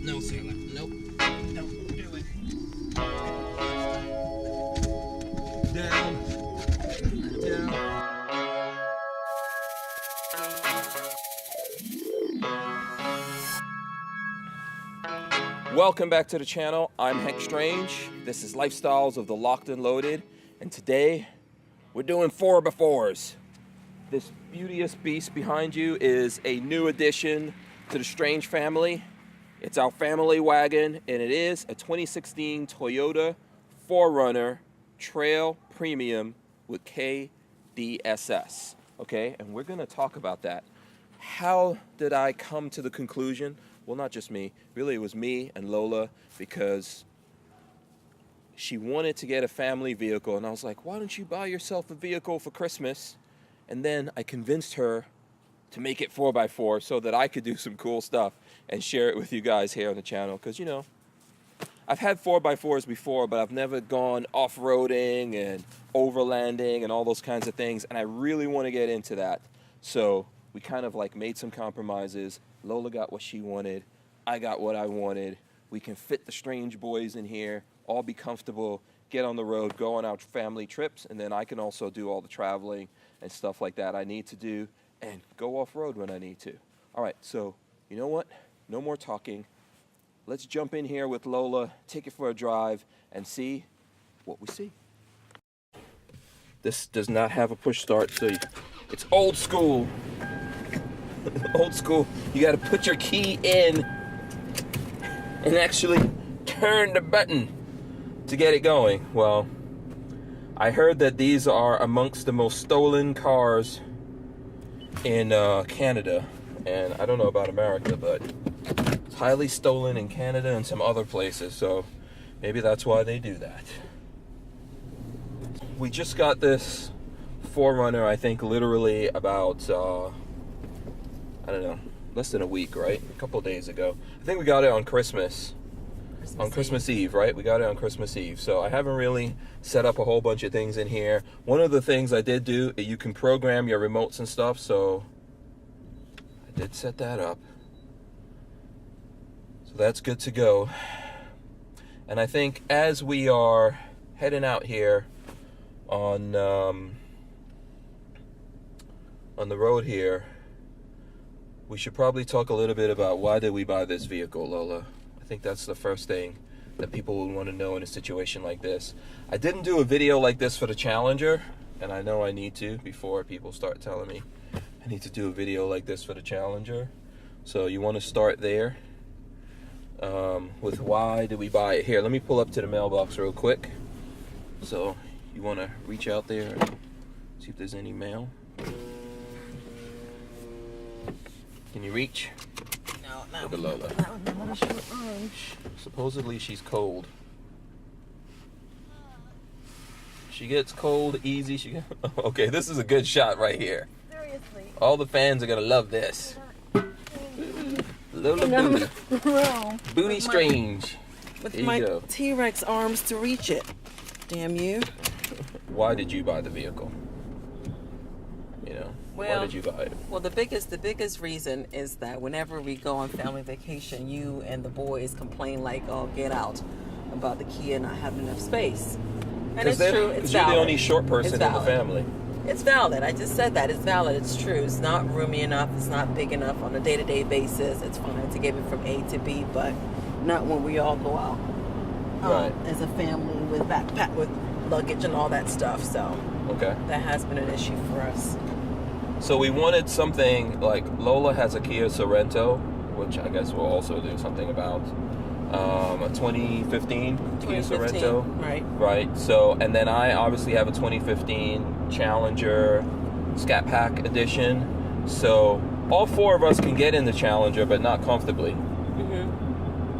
No, Sailor. Nope. Don't do it. Down. Down. Welcome back to the channel. I'm Hank Strange. This is Lifestyles of the Locked and Loaded. And today, we're doing 4x4s. This beauteous beast behind you is a new addition to the Strange family. It's our family wagon, and it is a 2016 Toyota 4Runner Trail Premium with KDSS. Okay, and we're gonna talk about that. How did I come to the conclusion? Well, not just me, really it was me and Lola, because she wanted to get a family vehicle, and I was like, why don't you buy yourself a vehicle for Christmas? And then I convinced her to make it 4x4 so that I could do some cool stuff and share it with you guys here on the channel. Because, you know, I've had 4x4s before, but I've never gone off-roading and overlanding and all those kinds of things, and I really want to get into that. So we kind of like made some compromises. Lola got what she wanted. I got what I wanted. We can fit the Strange boys in here, all be comfortable, get on the road, go on our family trips, and then I can also do all the traveling and stuff like that I need to do and go off-road when I need to. All right, so you know what? No more talking. Let's jump in here with Lola, take it for a drive, and see what we see. This does not have a push start, so it's old school. Old school. You got to put your key in and actually turn the button to get it going. Well, I heard that these are amongst the most stolen cars in Canada, and I don't know about America, but it's highly stolen in Canada and some other places, so maybe that's why they do that. We just got this 4Runner, I think literally about I don't know, less than a week, right? A couple days ago. I think we got it on Christmas Eve, right? We got it on Christmas Eve. So I haven't really set up a whole bunch of things in here. One of the things I did do, you can program your remotes and stuff, so I did set that up. So that's good to go. And I think as we are heading out here on the road here, we should probably talk a little bit about why did we buy this vehicle, Lola. I think that's the first thing that people would want to know in a situation like this. I didn't do a video like this for the Challenger, and I know I need to before people start telling me I need to do a video like this for the Challenger. So you want to start there with why did we buy it. Here, let me pull up to the mailbox real quick. So you want to reach out there and see if there's any mail. Can you reach? No. Look at Lola. Supposedly she's cold. She gets cold easy. Okay, this is a good shot right here. Seriously. All the fans are gonna love this. Lola Booty. Booty Strange. With my T-Rex arms to reach it. Damn you. Why did you buy the vehicle? You know, Well, why did you buy it? Well, the biggest reason is that whenever we go on family vacation, you and the boys complain like, "Oh, get out," about the Kia not having enough space. And it's true. It's valid. You're the only short person in the family. It's valid. I just said that. It's valid. It's true. It's not roomy enough. It's not big enough on a day-to-day basis. It's fine to get it from A to B, but not when we all go out as a family with backpack, with luggage and all that stuff. So that has been an issue for us. So we wanted something like Lola has a Kia Sorento, which I guess we'll also do something about. A 2015 Kia Sorento. Right. So, and then I obviously have a 2015 Challenger Scat Pack Edition. So all four of us can get in the Challenger, but not comfortably.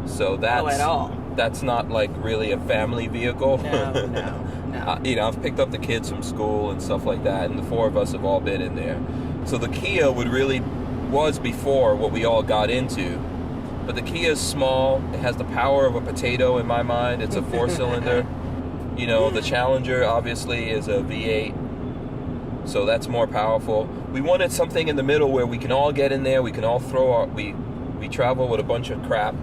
So that's at all. That's not like really a family vehicle. No. No. You know, I've picked up the kids from school and stuff like that, and the four of us have all been in there. So the Kia was before what we all got into. But the Kia is small. It has the power of a potato in my mind. It's a 4-cylinder. You know, the Challenger obviously is a V8. So that's more powerful. We wanted something in the middle where we can all get in there. We can all we travel with a bunch of crap.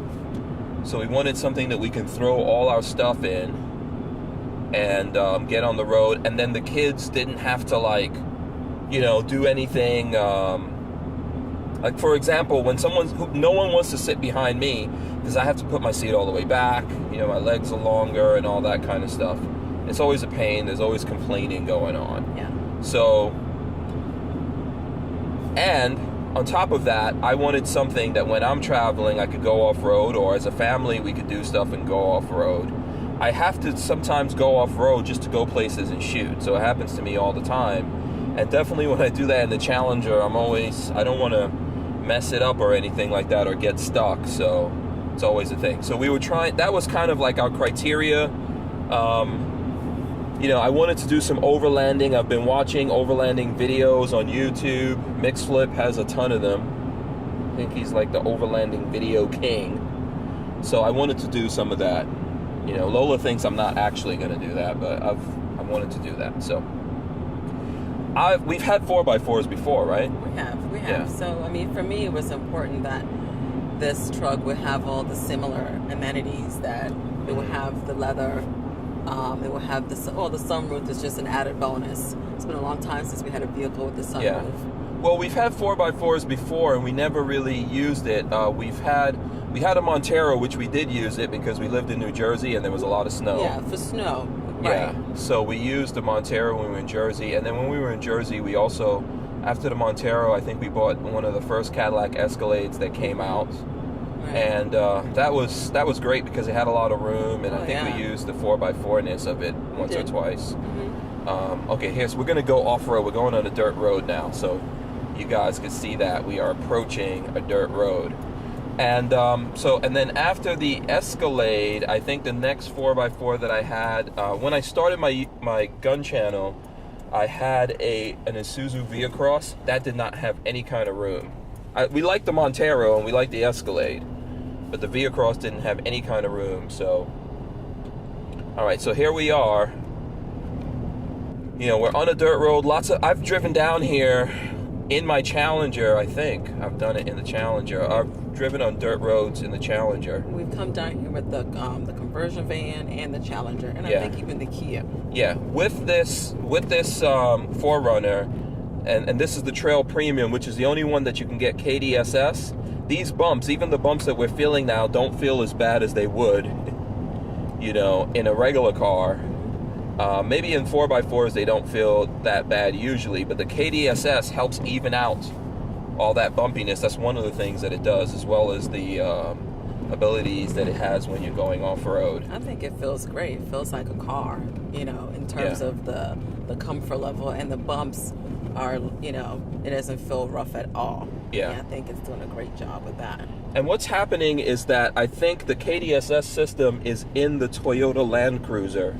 So we wanted something that we can throw all our stuff in and get on the road. And then the kids didn't have to, like, you know, do anything. Like, for example, when no one wants to sit behind me because I have to put my seat all the way back. You know, my legs are longer and all that kind of stuff. It's always a pain. There's always complaining going on. Yeah. So, and on top of that, I wanted something that when I'm traveling, I could go off-road, or as a family, we could do stuff and go off-road. I have to sometimes go off-road just to go places and shoot. So it happens to me all the time. And definitely when I do that in the Challenger, I don't want to mess it up or anything like that or get stuck. So it's always a thing. So we were trying, that was kind of like our criteria. You know, I wanted to do some overlanding. I've been watching overlanding videos on YouTube. Mixflip has a ton of them. I think he's like the overlanding video king. So I wanted to do some of that. You know, Lola thinks I'm not actually going to do that, but I wanted to do that. So we've had 4x4s before, right? We have. Yeah. So, I mean, for me, it was important that this truck would have all the similar amenities, that it would have the leather, it would have the sunroof is just an added bonus. It's been a long time since we had a vehicle with the sunroof. Yeah. Well, we've had 4x4s before, and we never really used it. We had a Montero, which we did use it because we lived in New Jersey and there was a lot of snow. Yeah, for snow. Yeah, Right. so we used the Montero when we were in Jersey, and then when we were in Jersey, we also, after the Montero, I think we bought one of the first Cadillac Escalades that came out, Right. and that was great because it had a lot of room, and I think yeah. we used the 4x4-ness of it once or did. twice. Mm-hmm. Okay, so we're going to go off-road. We're going on a dirt road now, so you guys can see that we are approaching a dirt road. And and then after the Escalade, I think the next 4x4 that I had, when I started my gun channel, I had an Isuzu V-Cross. That did not have any kind of room. We liked the Montero and we liked the Escalade, but the V-Cross didn't have any kind of room. So, all right, so here we are. You know, we're on a dirt road. I've driven down here in my Challenger. I think I've done it in the Challenger. I've driven on dirt rods in the Challenger. We've come down here with the conversion van and the Challenger, and Yeah. I think even the Kia. Yeah, with this 4Runner, and this is the Trail Premium, which is the only one that you can get KDSS. These bumps, even the bumps that we're feeling now, don't feel as bad as they would, you know, in a regular car. Maybe in 4x4s they don't feel that bad usually, but the KDSS helps even out all that bumpiness. That's one of the things that it does, as well as the abilities that it has when you're going off-road. I think it feels great. It feels like a car, you know, in terms Yeah. of the comfort level, and the bumps are, you know, it doesn't feel rough at all. Yeah. I think it's doing a great job with that. And what's happening is that I think the KDSS system is in the Toyota Land Cruiser,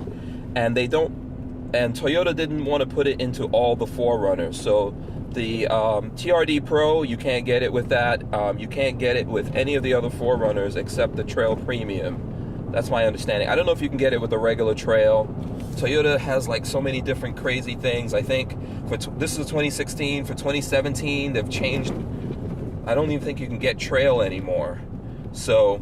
and Toyota didn't want to put it into all the 4Runners. So the TRD Pro, you can't get it with that. You can't get it with any of the other 4Runners except the Trail Premium. That's my understanding. I don't know if you can get it with the regular Trail. Toyota has like so many different crazy things. I think this is 2016. For 2017, they've changed. I don't even think you can get Trail anymore. So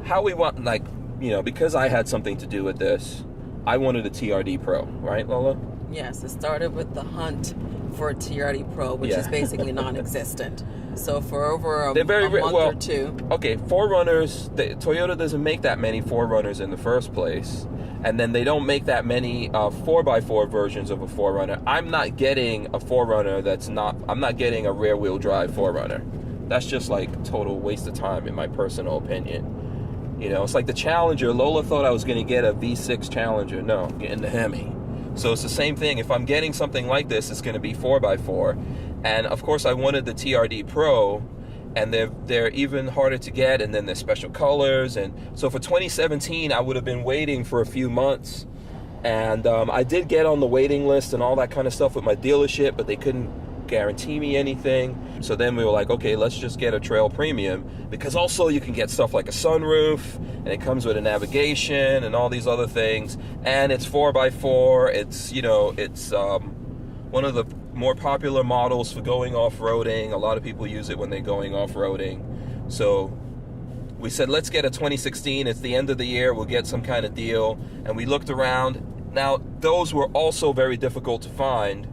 how we want, like, you know, because I had something to do with this, I wanted a TRD Pro, right, Lola? Yes, it started with the hunt for a TRD Pro, which is basically non-existent. So for over a month or two. Okay, 4Runners, Toyota doesn't make that many 4Runners in the first place. And then they don't make that many 4x4 versions of a 4Runner. I'm not getting a 4Runner I'm not getting a rear wheel drive 4Runner. That's just like total waste of time in my personal opinion. You know, it's like the Challenger. Lola thought I was going to get a V6 Challenger. No, I'm getting the Hemi. So it's the same thing. If I'm getting something like this, it's going to be 4x4. And of course, I wanted the TRD Pro, and they're even harder to get, and then there's special colors. And so for 2017, I would have been waiting for a few months And I did get on the waiting list and all that kind of stuff with my dealership, but they couldn't guarantee me anything. So then we were like, okay, let's just get a Trail Premium, because also you can get stuff like a sunroof, and it comes with a navigation and all these other things, and it's 4x4. It's, you know, it's one of the more popular models for going off-roading. A lot of people use it when they're going off-roading. So we said, let's get a 2016. It's the end of the year. We'll get some kind of deal. And we looked around. Now, those were also very difficult to find.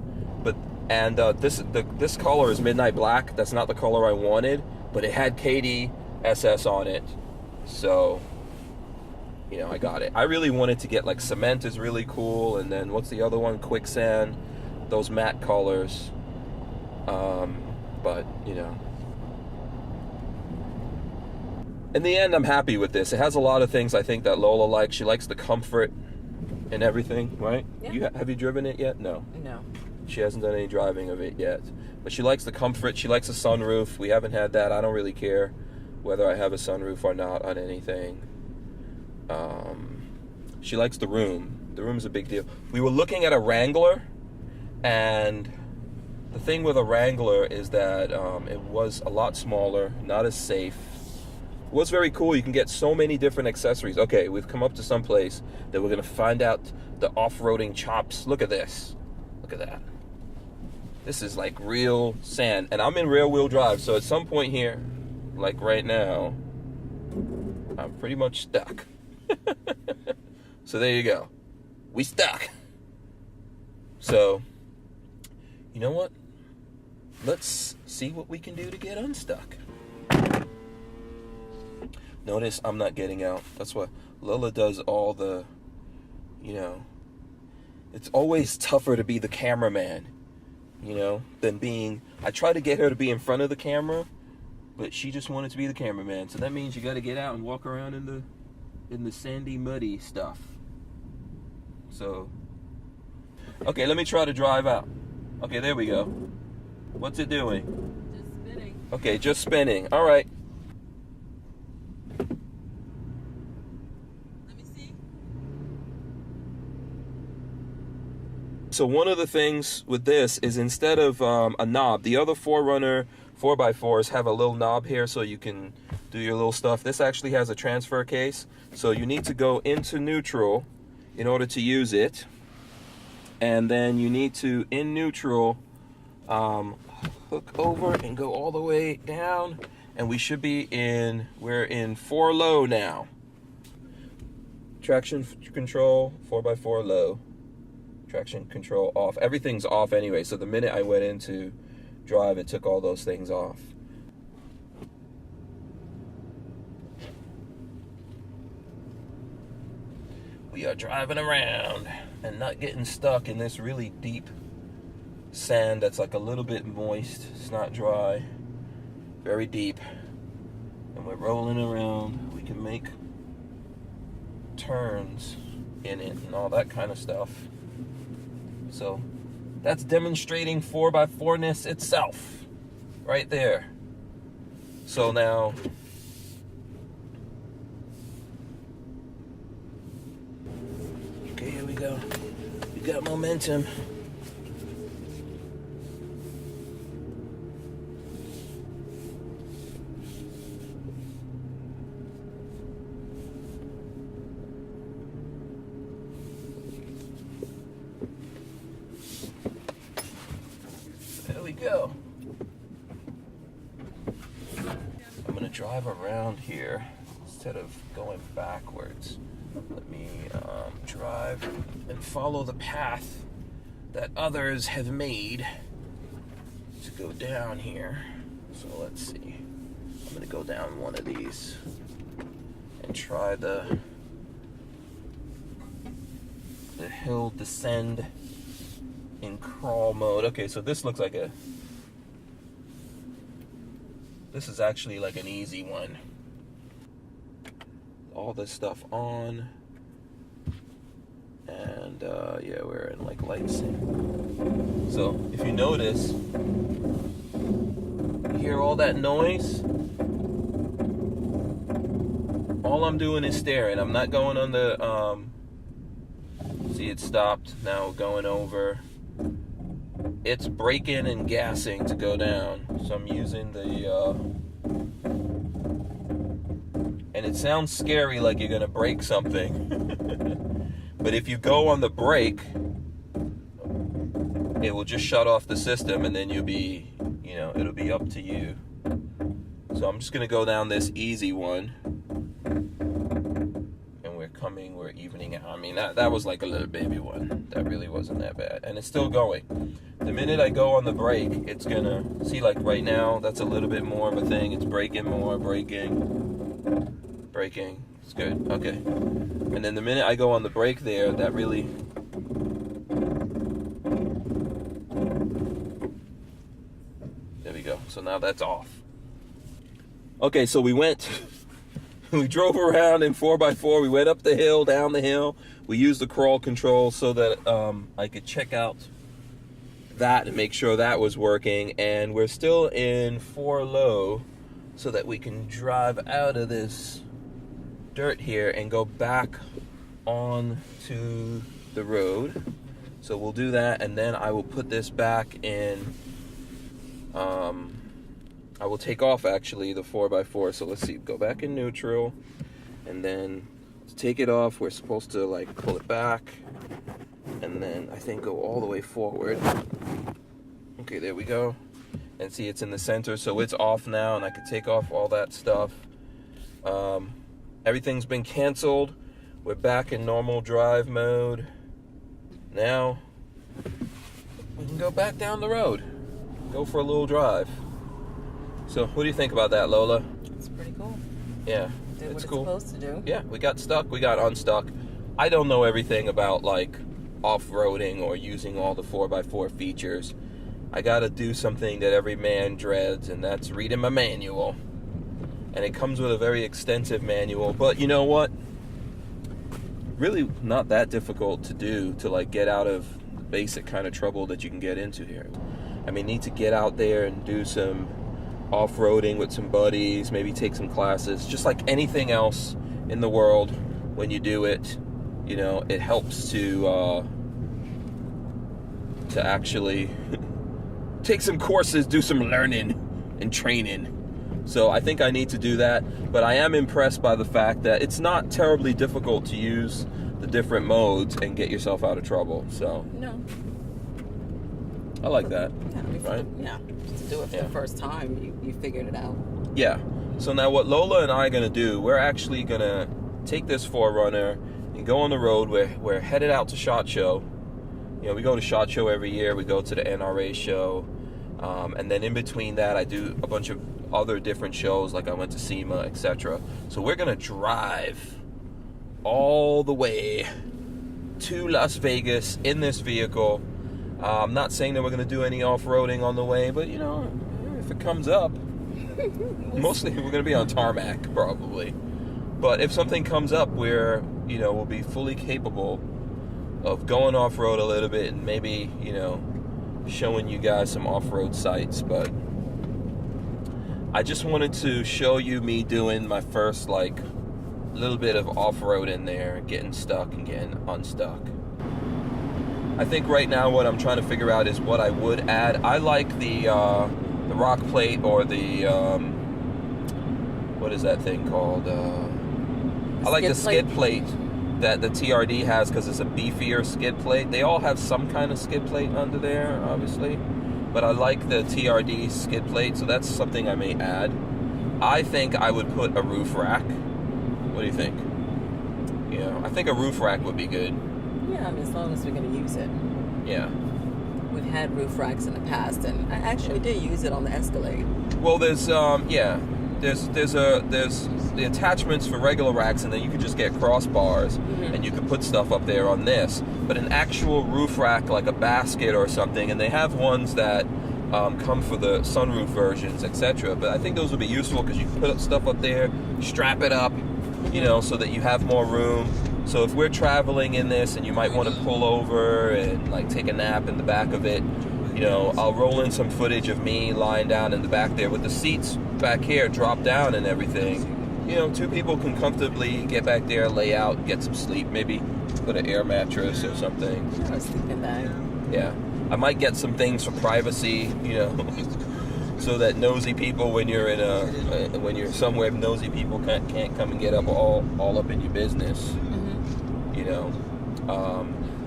And this color is midnight black. That's not the color I wanted, but it had KDSS on it. So, you know, I got it. I really wanted to get, like, cement is really cool. And then what's the other one? Quicksand. Those matte colors. But, you know. In the end, I'm happy with this. It has a lot of things I think that Lola likes. She likes the comfort and everything, right? Yeah. Have you driven it yet? No. No. She hasn't done any driving of it yet. But she likes the comfort. She likes a sunroof. We haven't had that. I don't really care whether I have a sunroof or not on anything. She likes the room. The room's a big deal. We were looking at a Wrangler, and the thing with a Wrangler is that it was a lot smaller, not as safe. It was very cool. You can get so many different accessories. Okay, we've come up to some place that we're going to find out the off-roading chops. Look at this. Look at that. This is like real sand. And I'm in rear-wheel drive, so at some point here, like right now, I'm pretty much stuck. So there you go. We stuck. So, you know what? Let's see what we can do to get unstuck. Notice I'm not getting out. That's why Lola does all the, you know, it's always tougher to be the cameraman, you know, than being, I try to get her to be in front of the camera, but she just wanted to be the cameraman. So that means you got to get out and walk around in the sandy, muddy stuff. So, okay, let me try to drive out. Okay, there we go. What's it doing? Just spinning. Okay, just spinning. All right. Let me see. So one of the things with this is instead of a knob, the other 4Runner 4x4s have a little knob here so you can do your little stuff. This actually has a transfer case, so you need to go into neutral in order to use it, and then you need to, in neutral, hook over and go all the way down, and we should be we're in 4 low now. Traction control, 4x4 low. Traction control off. Everything's off anyway, so the minute I went into drive, it took all those things off. We are driving around and not getting stuck in this really deep sand that's like a little bit moist. It's not dry, very deep. And we're rolling around. We can make turns in it and all that kind of stuff. So that's demonstrating 4x4-ness itself right there. So now, okay, here we go. We got momentum. There we go. I'm gonna drive around here instead of going backwards. Let me drive and follow the path that others have made to go down here. So let's see. I'm gonna go down one of these and try the hill descend in crawl mode. Okay, so this looks like this is actually like an easy one. All this stuff on, and yeah, we're in like light sync. So if you notice, you hear all that noise. All I'm doing is staring. I'm not going on the see, it stopped. Now going over. It's braking and gassing to go down. So I'm using the, and it sounds scary like you're gonna break something. But if you go on the brake, it will just shut off the system and then you'll be, it'll be up to you. So I'm just gonna go down this easy one. And we're evening out. I mean, that was like a little baby one. That really wasn't that bad. And it's still going. The minute I go on the brake, it's gonna, see, like right now, that's a little bit more of a thing. It's braking more, braking. It's good, okay. And then the minute I go on the brake there, that really, there we go. So now that's off. Okay, so we drove around in 4x4. We went up the hill, down the hill. We used the crawl control so that I could check out that and make sure that was working. And we're still in 4 low so that we can drive out of this dirt here and go back on to the road. So we'll do that, and then I will put this back in. I will take off actually the 4x4. So let's see, go back in neutral, and then to take it off, we're supposed to like pull it back, and then I think go all the way forward. Okay, there we go. And see, it's in the center, so it's off now, and I can take off all that stuff. Everything's been canceled. We're back in normal drive mode. Now we can go back down the road, go for a little drive. So what do you think about that, Lola? It's pretty cool. Yeah, Did it's what cool. It's supposed to do. Yeah, we got stuck, we got unstuck. I don't know everything about like off-roading or using all the 4x4 features. I gotta do something that every man dreads, and that's reading my manual. And it comes with a very extensive manual, but you know what? Really not that difficult to do, to like get out of the basic kind of trouble that you can get into here. I mean, need to get out there and do some off-roading with some buddies, maybe take some classes, just like anything else in the world. When you do it, it helps to actually take some courses, do some learning and training. So I think I need to do that, but I am impressed by the fact that it's not terribly difficult to use the different modes and get yourself out of trouble. So No. I like that. Yeah, right? Yeah. To do it for the first time, you figured it out. Yeah. So now what Lola and I are gonna do, we're actually gonna take this 4Runner and go on the road. We're headed out to SHOT Show. We go to SHOT Show every year. We go to the NRA show. And then in between that, I do a bunch of other different shows, like I went to SEMA, etc. So we're gonna drive all the way to Las Vegas in this vehicle. I'm not saying that we're gonna do any off-roading on the way, but if it comes up, mostly we're gonna be on tarmac probably. But if something comes up where we'll be fully capable of going off-road a little bit and maybe showing you guys some off-road sites. But I just wanted to show you me doing my first little bit of off-road in there, getting stuck and getting unstuck. I think right now what I'm trying to figure out is what I would add. I like the rock plate, or the what is that thing called? I like the skid plate that the TRD has, because it's a beefier skid plate. They all have some kind of skid plate under there, obviously, but I like the TRD skid plate, so that's something I may add. I think I would put a roof rack. What do you think? I think a roof rack would be good. Yeah, as long as we're going to use it. Yeah. We've had roof racks in the past, and I actually did use it on the Escalade. Well, there's the attachments for regular racks, and then you could just get crossbars, and you could put stuff up there on this. But an actual roof rack, like a basket or something, and they have ones that come for the sunroof versions, etc. But I think those would be useful because you can put stuff up there, strap it up, so that you have more room. So if we're traveling in this and you might want to pull over and take a nap in the back of it, I'll roll in some footage of me lying down in the back there with the seats back here drop down and everything. 2 people can comfortably get back there, lay out, get some sleep, maybe put an air mattress or something. A sleeping bag. Yeah. I might get some things for privacy, you know, so that nosy people, when you're somewhere, nosy people can't come and get up all up in your business. Mm-hmm. You know.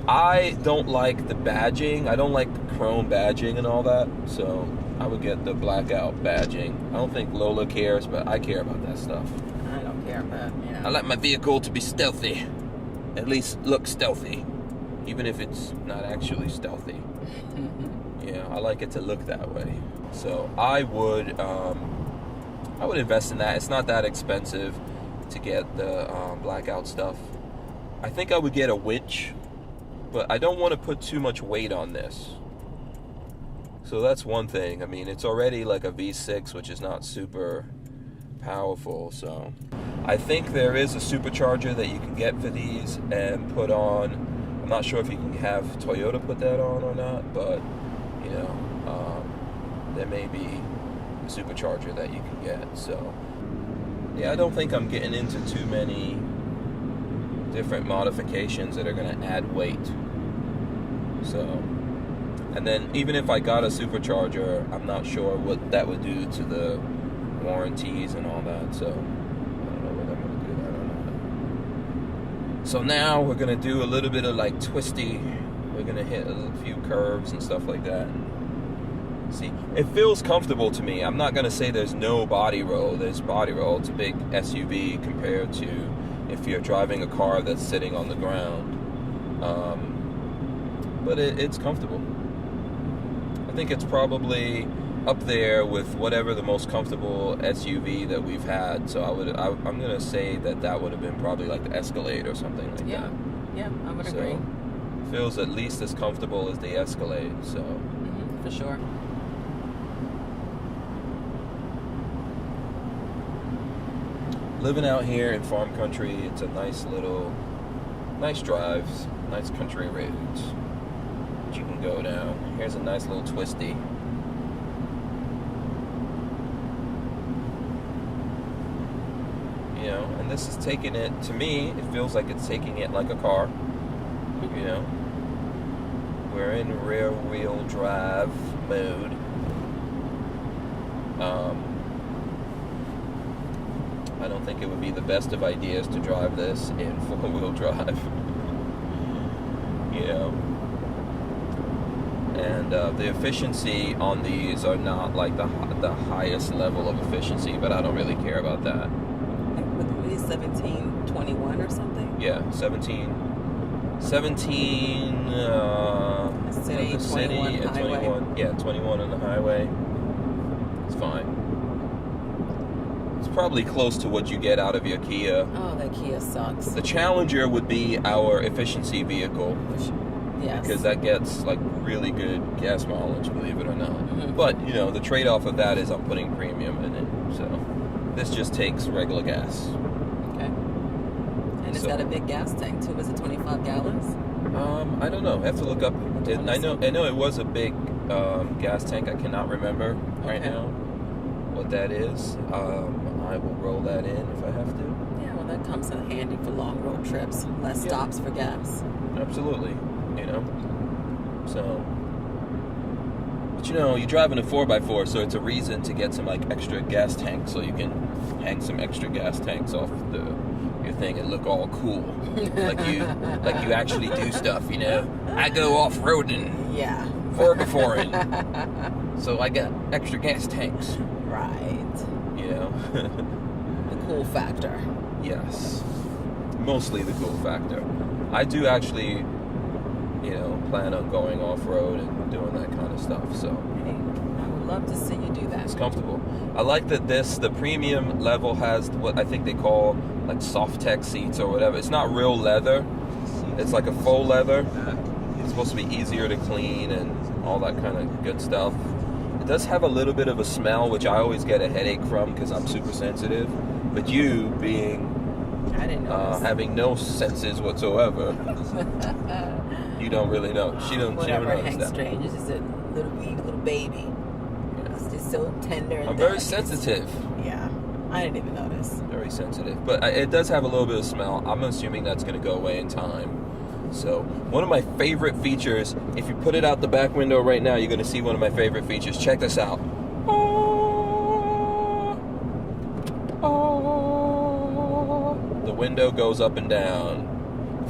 I don't like the badging. I don't like the chrome badging and all that. So I would get the blackout badging. I don't think Lola cares, but I care about that stuff. I don't care, but you know. I like my vehicle to be stealthy. At least look stealthy. Even if it's not actually stealthy. Yeah, I like it to look that way. So I would invest in that. It's not that expensive to get the blackout stuff. I think I would get a winch, but I don't want to put too much weight on this. So that's one thing. I mean, it's already like a V6, which is not super powerful. So I think there is a supercharger that you can get for these and put on. I'm not sure if you can have Toyota put that on or not, but you know, there may be a supercharger that you can get. So yeah, I don't think I'm getting into too many different modifications that are going to add weight. So, and then even if I got a supercharger, I'm not sure what that would do to the warranties and all that. So I don't know whether I'm going to do that or not. So now we're going to do a little bit of like twisty. We're going to hit a few curves and stuff like that. See, it feels comfortable to me. I'm not going to say there's no body roll. There's body roll. It's a big SUV compared to if you're driving a car that's sitting on the ground. But it's comfortable. I think it's probably up there with whatever the most comfortable SUV that we've had. So I'm going to say that would have been probably like the Escalade or something like that. Yeah, I would agree. Feels at least as comfortable as the Escalade. So for sure. Living out here in farm country, it's a nice drives, nice country roads that you can go down. Here's a nice little twisty. You know, and this is taking it, to me, it feels like it's taking it like a car. You know, we're in rear wheel drive mode. I don't think it would be the best of ideas to drive this in 4-wheel drive. You know, and the efficiency on these are not like the highest level of efficiency, but I don't really care about that. Would it be 1721 or something? Yeah, 17. City, the city, 21 and highway. 21. Yeah, 21 on the highway. It's fine. It's probably close to what you get out of your Kia. Oh, that Kia sucks. The Challenger would be our efficiency vehicle. Yes. Because that gets like really good gas mileage, believe it or not. Mm-hmm. But, you know, the trade-off of that is I'm putting premium in it. So this just takes regular gas. Okay. And it's got a big gas tank too. Was it 25 gallons? I don't know. I have to look up. I know it was a big gas tank. I cannot remember right now what that is. I will roll that in if I have to. Yeah, well, that comes in handy for long road trips. Less stops for gas. Absolutely. You know. So, but you know, you're driving a 4x4, so it's a reason to get some like extra gas tanks, so you can hang some extra gas tanks off your thing and look all cool, like you actually do stuff. You know, I go off-roading. Yeah. 4x4ing. So I got extra gas tanks. Right. You know. The cool factor. Yes. Mostly the cool factor. I do actually, you know, plan on going off-road and doing that kind of stuff, so. Hey, I would love to see you do that. It's comfortable. I like that the premium level has what I think they call like soft tech seats or whatever. It's not real leather. It's like a faux leather. It's supposed to be easier to clean and all that kind of good stuff. It does have a little bit of a smell, which I always get a headache from because I'm super sensitive. But you being I didn't know. having no senses whatsoever, you don't really know. She don't Whatever, notice Hank that. Strange is just a little wee little baby. Yeah. It's just so tender. And I'm very delicate. sensitive. Yeah, I didn't even notice. Very sensitive. But it does have a little bit of smell. I'm assuming that's going to go away in time. So one of my favorite features, if you put it out the back window right now, you're going to see one of my favorite features. Check this out. The window goes up and down.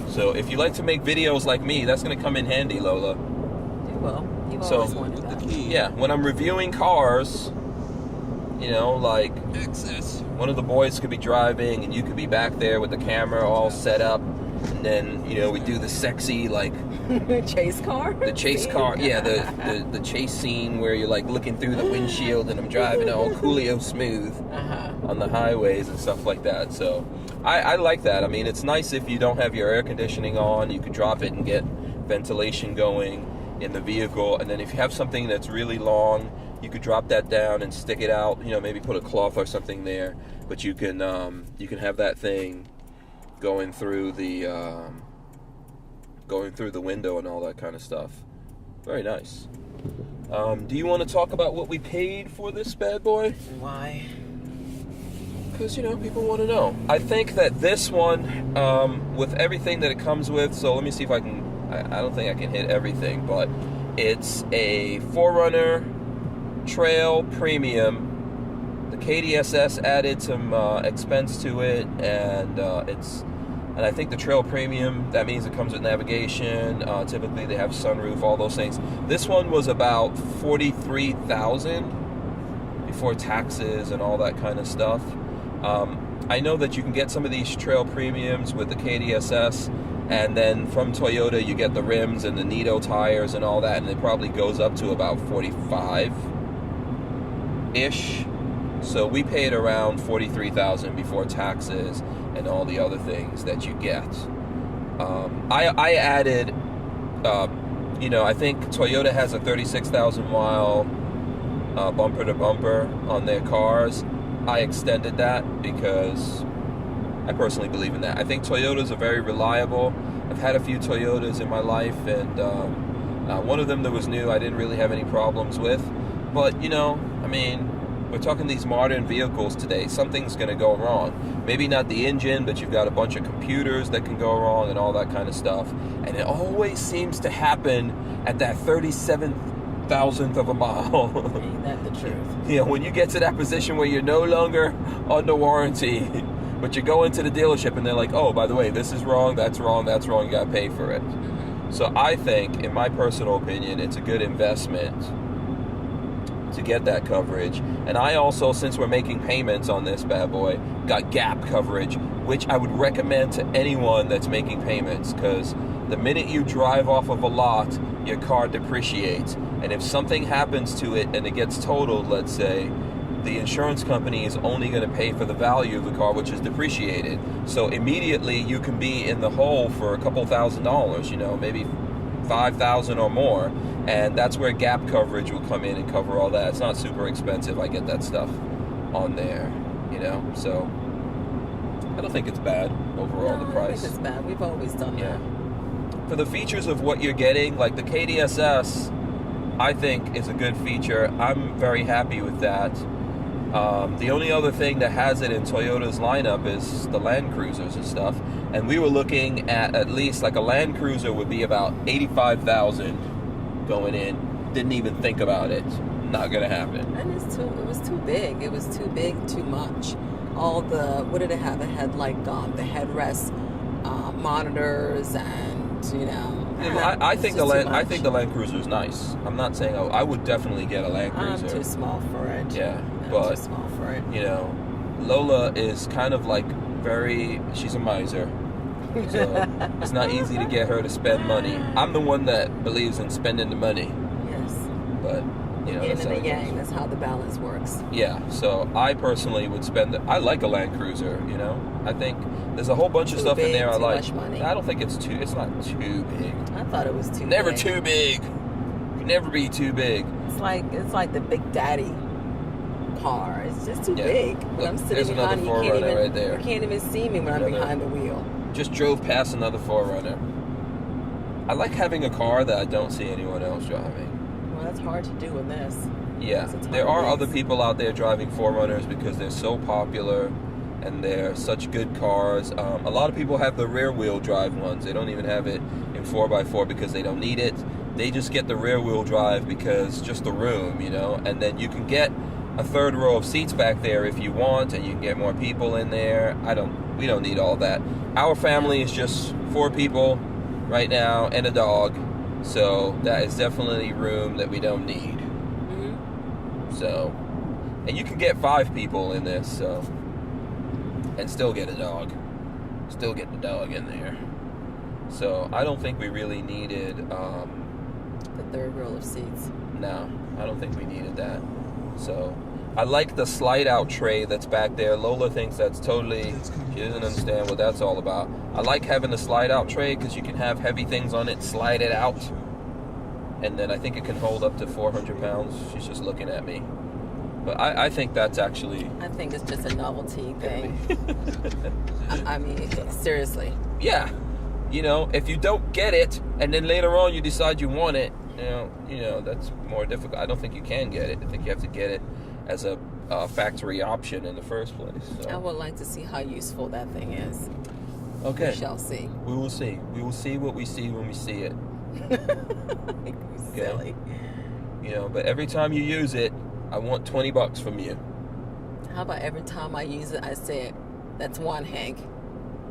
So if you like to make videos like me, that's going to come in handy, Lola. You will. You've So, always wanted that. Yeah, when I'm reviewing cars, you know, like one of the boys could be driving and you could be back there with the camera all set up, and then, you know, we do the sexy, like, Chase car? the chase car, yeah, the chase scene where you're like looking through the windshield and I'm driving all coolio smooth on the highways and stuff like that. So I like that. I mean, it's nice if you don't have your air conditioning on, you could drop it and get ventilation going in the vehicle. And then if you have something that's really long, you could drop that down and stick it out, you know, maybe put a cloth or something there, but you can have that thing going through the window and all that kind of stuff. Very nice. Do you want to talk about what we paid for this bad boy? Why? Because, you know, people want to know. I think that this one, with everything that it comes with, so let me see if I can, I don't think I can hit everything, but it's a 4Runner Trail Premium. The KDSS added some expense to it, and and I think the Trail Premium, that means it comes with navigation. Typically they have sunroof, all those things. This one was about $43,000 before taxes and all that kind of stuff. I know that you can get some of these Trail Premiums with the KDSS, and then from Toyota you get the rims and the Nitto tires and all that, and it probably goes up to about 45-ish. So we paid around $43,000 before taxes and all the other things that you get. I added, you know, I think Toyota has a 36,000 mile bumper to bumper on their cars. I extended that because I personally believe in that. I think Toyotas are very reliable. I've had a few Toyotas in my life, and one of them that was new I didn't really have any problems with. But, you know, I mean, we're talking these modern vehicles today. Something's going to go wrong. Maybe not the engine, but you've got a bunch of computers that can go wrong and all that kind of stuff. And it always seems to happen at that 37,000th of a mile. Ain't that the truth? You know, when you get to that position where you're no longer under warranty, but you go into the dealership and they're like, oh, by the way, this is wrong, that's wrong, that's wrong, you got to pay for it. So I think, in my personal opinion, it's a good investment to get that coverage. And I also, since we're making payments on this bad boy, got gap coverage, which I would recommend to anyone that's making payments, because the minute you drive off of a lot, your car depreciates. And if something happens to it and it gets totaled, let's say, the insurance company is only going to pay for the value of the car, which is depreciated. So immediately you can be in the hole for a couple $1,000s, you know, maybe $5,000 or more. And that's where gap coverage will come in and cover all that. It's not super expensive. I get that stuff on there, you know. So I don't think it's bad overall, the price. I don't think it's bad. We've always done that. For the features of what you're getting, like the KDSS, I think is a good feature. I'm very happy with that. The only other thing that has it in Toyota's lineup is the Land Cruisers and stuff. And we were looking at least like a Land Cruiser would be about $85,000 going in. Didn't even think about it. Not gonna happen. And it was too big. It was too big, too much. All the, what did it have? It had like the headrest monitors, and you know. I think the Land Cruiser is nice. I'm not saying I would definitely get a Land Cruiser. I'm too small for it. Yeah, I'm too small for it. You know, Lola is kind of like she's a miser. So it's not easy to get her to spend money. I'm the one that believes in spending the money. Yes. But, you know, yin and the yang, that's how the balance works. Yeah, so I personally would spend I like a Land Cruiser, you know. I think there's a whole bunch of stuff in there I like. Too much money. I don't think it's not too big. I thought it was too Never big. too big. Can never be too big. It's like the Big Daddy car. It's just too big. When I'm sitting There's behind, another 4Runner right there. You can't even see me when I'm behind the wheel. Just drove past another 4Runner. I like having a car that I don't see anyone else driving. Well, that's hard to do in this. Yeah, there are other people out there driving 4Runners because they're so popular and they're such good cars. A lot of people have the rear wheel drive ones. They don't even have it in 4x4 because they don't need it. They just get the rear wheel drive because just the room, you know. And then you can get a third row of seats back there if you want, and you can get more people in there. We don't need all that. Our family is just 4 people right now and a dog, so that is definitely room that we don't need. So, and you can get 5 people in this, so, and still get a dog. Still get the dog in there. So I don't think we really needed the third row of seats. No, I don't think we needed that. So I like the slide out tray that's back there. Lola thinks that's totally, she doesn't understand what that's all about. I like having the slide out tray because you can have heavy things on it, slide it out, and then I think it can hold up to 400 pounds. She's just looking at me. But I think that's actually... I think it's just a novelty thing. I mean, seriously. Yeah. You know, if you don't get it, and then later on you decide you want it, you know, that's more difficult. I don't think you can get it. I think you have to get it as a factory option in the first place. So. I would like to see how useful that thing is. Okay. We shall see. We will see. We will see what we see when we see it. Silly. You know, but every time you use it, I want $20 from you. How about every time I use it, I say, that's one, Hank.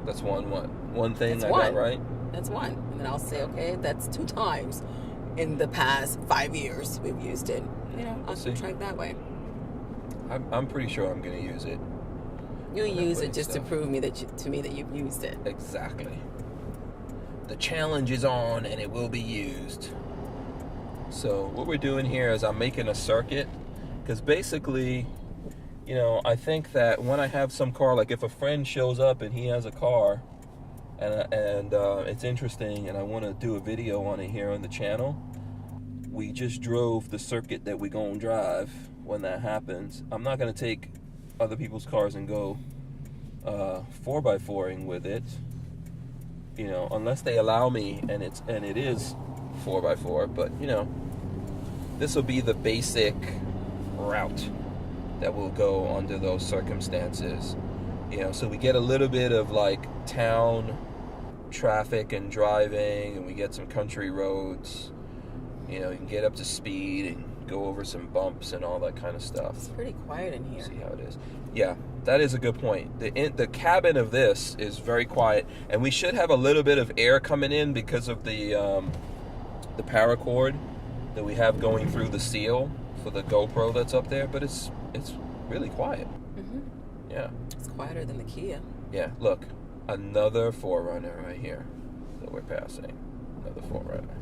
That's one thing that's I got right? That's one. And then I'll say, okay, that's 2 times in the past 5 years we've used it. You know, I'll subtract that way. I'm pretty sure I'm going to use it. You'll use it just to prove to me that you've used it. Exactly. The challenge is on and it will be used. So what we're doing here is I'm making a circuit. Because basically, you know, I think that when I have some car, like if a friend shows up and he has a car and it's interesting and I want to do a video on it here on the channel, we just drove the circuit that we're going to drive when that happens. I'm not going to take other people's cars and go 4x4ing with it, you know, unless they allow me and it is 4x4. But, you know, this will be the basic route that will go under those circumstances, you know, so we get a little bit of like town traffic and driving, and we get some country roads, you know, you can get up to speed and go over some bumps and all that kind of stuff. It's pretty quiet in here. See how it is. Yeah, that is a good point. The cabin of this is very quiet, and we should have a little bit of air coming in because of the paracord that we have going through the seal for the GoPro that's up there, but it's really quiet. Yeah. It's quieter than the Kia. Yeah, look, another 4Runner right here that we're passing. Another 4Runner.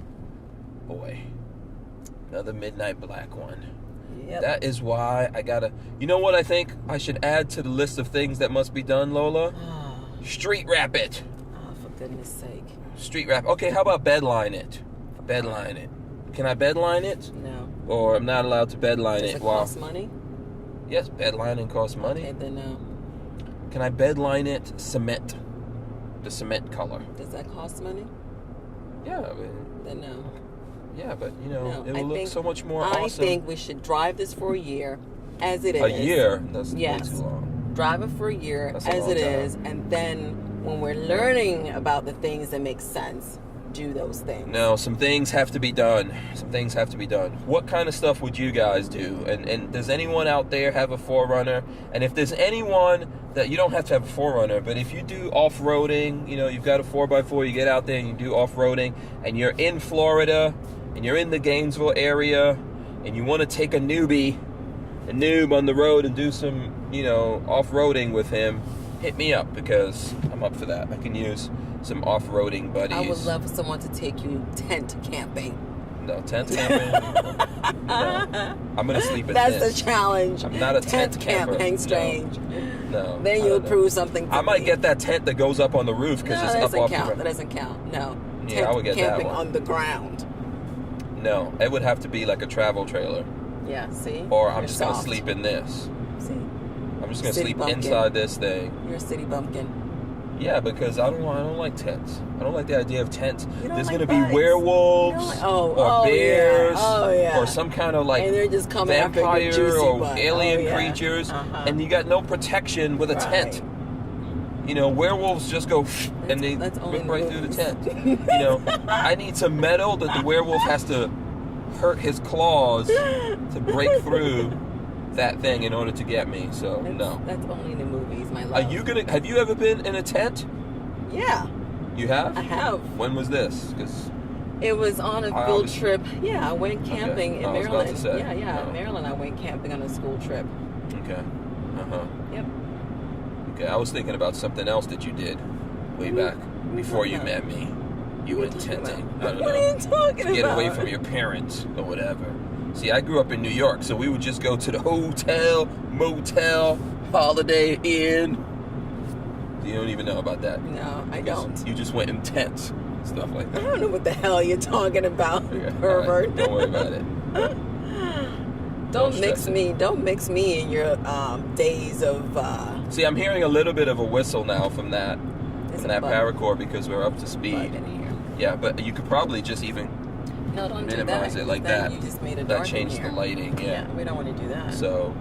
Boy, another midnight black one. Yep. That is why I gotta... You know what I think I should add to the list of things that must be done, Lola? Street wrap it. Oh, for goodness sake. Street wrap. Okay, how about bedline it? Bedline it. Can I bedline it? No. Or I'm not allowed to bedline Does it? it cost money? Yes, bedlining costs money. Okay, then no. Can I bedline it cement? The cement color. Does that cost money? Yeah. Then no. Yeah, but you know, No, it will look so much more I awesome. think we should drive this for a year, as it is. A year? That's Yes. way too long. Drive it for a year, That's a as long it time. is, and then when we're learning about the things that make sense, do those things. No, some things have to be done. Some things have to be done. What kind of stuff would you guys do? And does anyone out there have a 4Runner? And if there's anyone that, you don't have to have a 4Runner, but if you do off-roading, you know, you've got a 4x4, you get out there and you do off-roading, and you're in Florida, and you're in the Gainesville area, and you want to take a noob on the road and do some, you know, off-roading with him, hit me up, because I'm up for that. I can use some off-roading buddies. I would love for someone to take you tent camping. No, tent camping? No. I'm going to sleep in That's this. the challenge. I'm not a tent camper. Camping strange. No. Then you'll prove something to I might me. get that tent that goes up on the roof because No, it's that up doesn't off count. the That doesn't count. No. Yeah, Tent I would get that camping one. on the ground. No, it would have to be like a travel trailer. Yeah, see? Or I'm You're just going to soft. sleep in this. See? I'm just going to City sleep bumpkin. inside this thing. You're a city bumpkin. Yeah, because I don't like tents. I don't like the idea of tents. You don't There's like going to be bugs. werewolves You don't like- or bears yeah. or some kind of like And they're just coming after your vampire juicy or butt. alien Oh, yeah. creatures, Uh-huh. and you got no protection with a Right. tent. You know, werewolves just go and they that's only rip right in through the movies. tent. You know, I need some metal that the werewolf has to hurt his claws to break through that thing in order to get me. So no. That's only in the movies, my Are love. you gonna? Have you ever been in a tent? Yeah, You have. I have. When was this? Because It was on a I field obviously- trip. Yeah, I went camping in I was about Maryland. to say, Yeah, no. in Maryland. I went camping on a school trip. okay. Yep. Okay. I was thinking about something else that you did way back before you met me. You went tenting. I don't What know. are you talking To get about? away from your parents or whatever. See, I grew up in New York, so we would just go to the hotel, motel, Holiday Inn. You don't even know about that. No, I Because don't. You just went in tents, stuff like I that. don't know what the hell you're talking about, Okay, pervert. all right, don't worry about it. Don't stress it. Don't mix me in your days of. See, I'm hearing a little bit of a whistle now from that It's from a that bug. paracord because we're up to Bug speed. in here. Yeah, but you could probably just even No, don't minimize do that. it like Then that. You just made a That dark in changed here. the lighting. Yeah. We don't want to do that. So,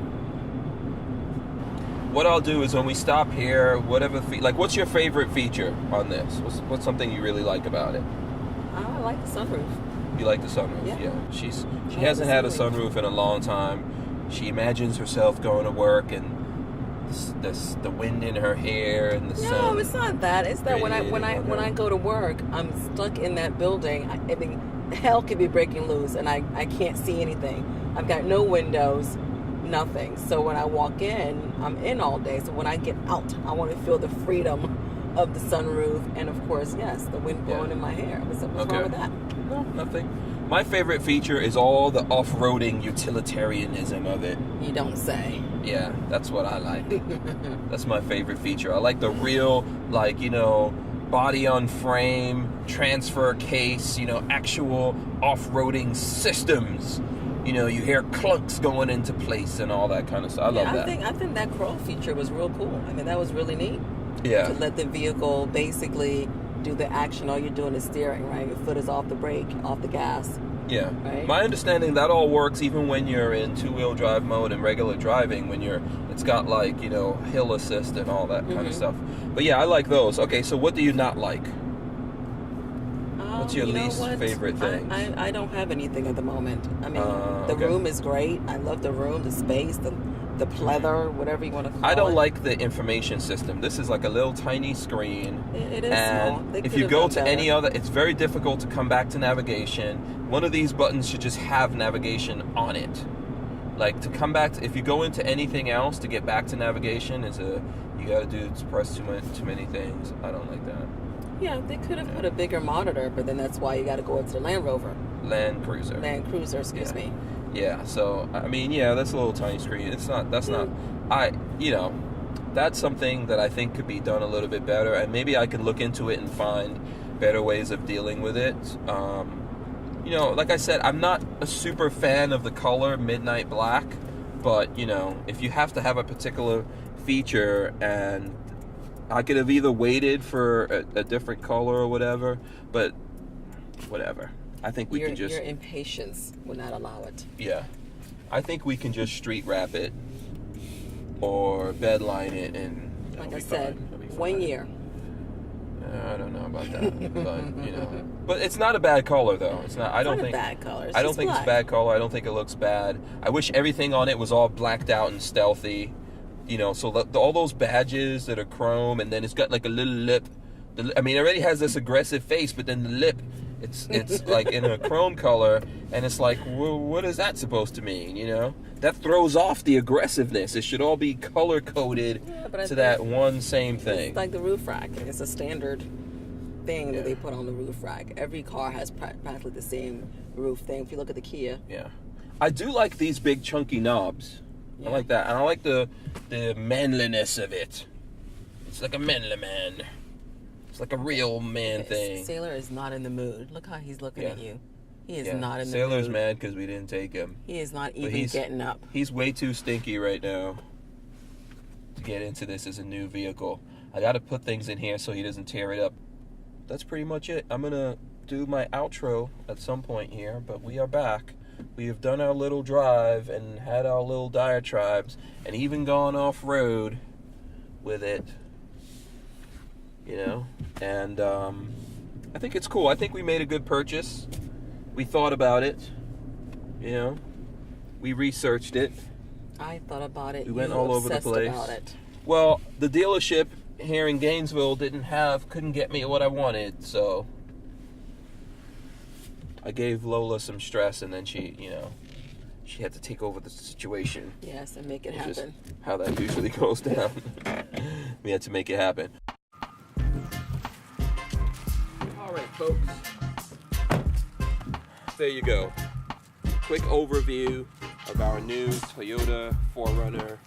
what I'll do is when we stop here, whatever, what's your favorite feature on this? What's something you really like about it? I like the sunroof. You like the sunroof? Yeah. She I hasn't like had the a sunroof. sunroof in a long time. She imagines herself going to work and the wind in her hair and the sun. No, it's not that. It's that when I radiating on her. go to work, I'm stuck in that building. I mean, hell could be breaking loose, and I can't see anything. I've got no windows, nothing. So when I walk in, I'm in all day. So when I get out, I want to feel the freedom of the sunroof, and of course, yes, the wind blowing in my hair. What's wrong with that? No, nothing. My favorite feature is all the off-roading utilitarianism of it. You don't say. Yeah, that's what I like. That's my favorite feature. I like the real, body on frame, transfer case, actual off-roading systems. You hear clunks going into place and all that kind of stuff. I love that. I think that crawl feature was real cool. I mean, that was really neat. Yeah. To let the vehicle basically do the action. All you're doing is steering, right? Your foot is off the brake, off the gas. Yeah. Right? My understanding that all works even when you're in two-wheel drive mode and regular driving when it's got hill assist and all that kind of stuff. But yeah, I like those. Okay, so what do you not like? What's your You know least what? favorite thing? I don't have anything at the moment. I mean, the okay. room is great. I love the room, the space, the pleather, whatever you want to call it. I don't like the information system. This is like a little tiny screen. It is and small. They if could you have go done to better. any other, it's very difficult to come back to navigation. One of these buttons should just have navigation on it. Like to come back, if you go into anything else to get back to navigation, you got to press too many things. I don't like that. Yeah, they could have put a bigger monitor, but then that's why you got to go into the Land Rover. Land Cruiser. Land Cruiser, excuse me. Yeah, so I mean, yeah, that's a little tiny screen. That's not that's something that I think could be done a little bit better, and maybe I can look into it and find better ways of dealing with it. Like I said, I'm not a super fan of the color midnight black, but if you have to have a particular feature, and I could have either waited for a different color or whatever, but whatever. I think we can just... Your impatience would not allow it. Yeah. I think we can just street wrap it or bedline it and... Like it'll I be said, fine. It'll be 1 fine. year. I don't know about that, but but it's not a bad color though. It's not. I don't think a bad color. I don't think it's a bad color. I don't think it looks bad. I wish everything on it was all blacked out and stealthy. So all those badges that are chrome, and then it's got like a little lip. It already has this aggressive face, but then the lip, it's like in a chrome color, and it's like, what is that supposed to mean? That throws off the aggressiveness. It should all be color coded to that one same thing. It's like the roof rack. It's a standard thing that they put on the roof rack. Every car has practically the same roof thing. If you look at the Kia. Yeah, I do like these big chunky knobs. Yeah. I like that, and I like the manliness of it. It's like a manly man. It's like a real man thing. Sailor is not in the mood. Look how he's looking at you. He is not in the Sailor's mood. mad because we didn't take him. He is not But even getting up. He's way too stinky right now to get into this as a new vehicle. I got to put things in here so he doesn't tear it up. That's pretty much it. I'm going to do my outro at some point here, but we are back. We have done our little drive and had our little diatribes and even gone off-road with it. you know, and I think it's cool. I think we made a good purchase. We thought about it, you know, we researched it. I thought about it. We went all over the place. About it. Well, the dealership here in Gainesville couldn't get me what I wanted, so I gave Lola some stress, and then she, you know, she had to take over the situation. Yes, and make it happen. Just how that usually goes down. We had to make it happen. All right, folks. There you go. Quick overview of our new Toyota 4Runner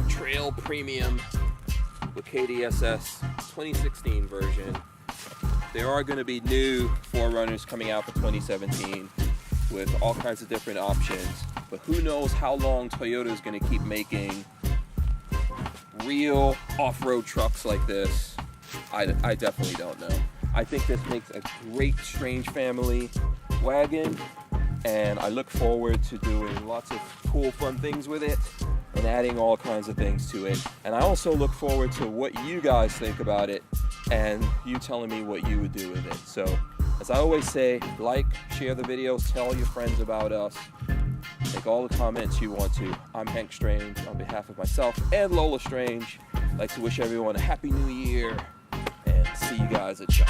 Trail Premium with KDSS 2016 version. There are going to be new 4Runners coming out for 2017 with all kinds of different options, but who knows how long Toyota is going to keep making real off-road trucks like this. I definitely don't know. I think this makes a great Strange family wagon, and I look forward to doing lots of cool, fun things with it and adding all kinds of things to it. And I also look forward to what you guys think about it and you telling me what you would do with it. So, as I always say, like, share the videos, tell your friends about us, make all the comments you want to. I'm Hank Strange. On behalf of myself and Lola Strange, I'd like to wish everyone a Happy New Year and see you guys at Shop.